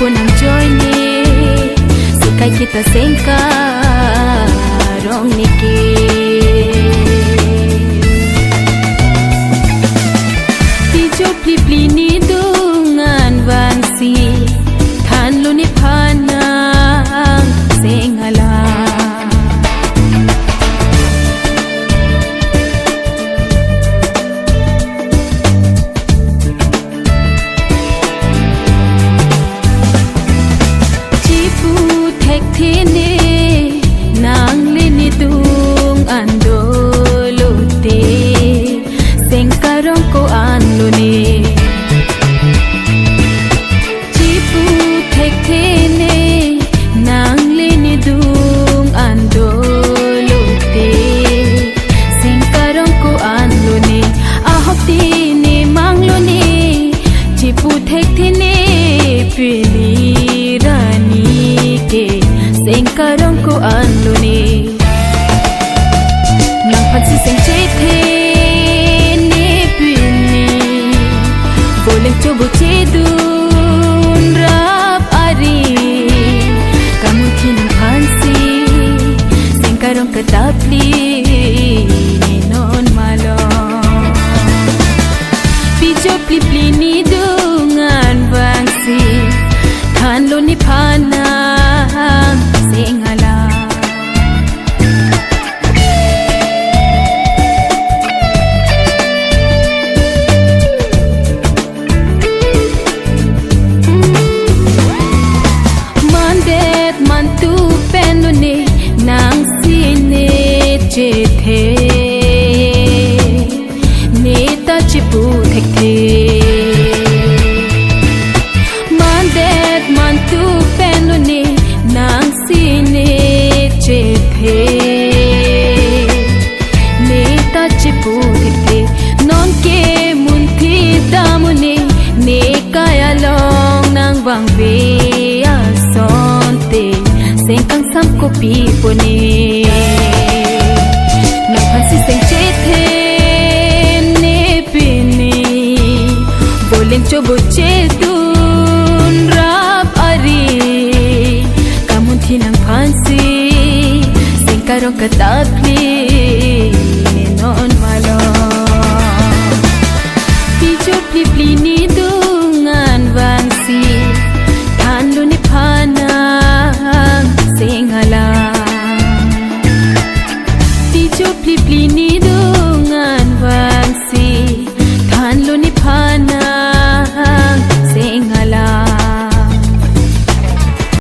pun ang joy ni Sikay kita sengka rong niki Tijo pli ni dungan vansi Than lu ni panang sengala Nang lini dung ando lote Sengkarong ko anlo ni Cipu tek tene Nang lini dung ando lote Sengkarong ko anlo ni Ahok tini manglo ni Cipu tek tene Pili rani ke Sengkarong ko anlo ni Nang pansi seng cete ni pini Boleh coba cedun rap ari Kamu kini pansi Sengkarong ketapli non malong Pijo pli ni dungan bangsi Kan lo ni panang sengala Mandet mantu penune nang sine cethe Neta cipu thekhe Mandet mantu penune nang sine cethe Neta cipu thekhe Non ke munthi damune Ne kaya long nang bang ve asonte Sengkang sam kopi pone Nang pansi seng cethe ne pini Boleh coba cedun rap ari Kamu tinang pansi Sengkarong ketapli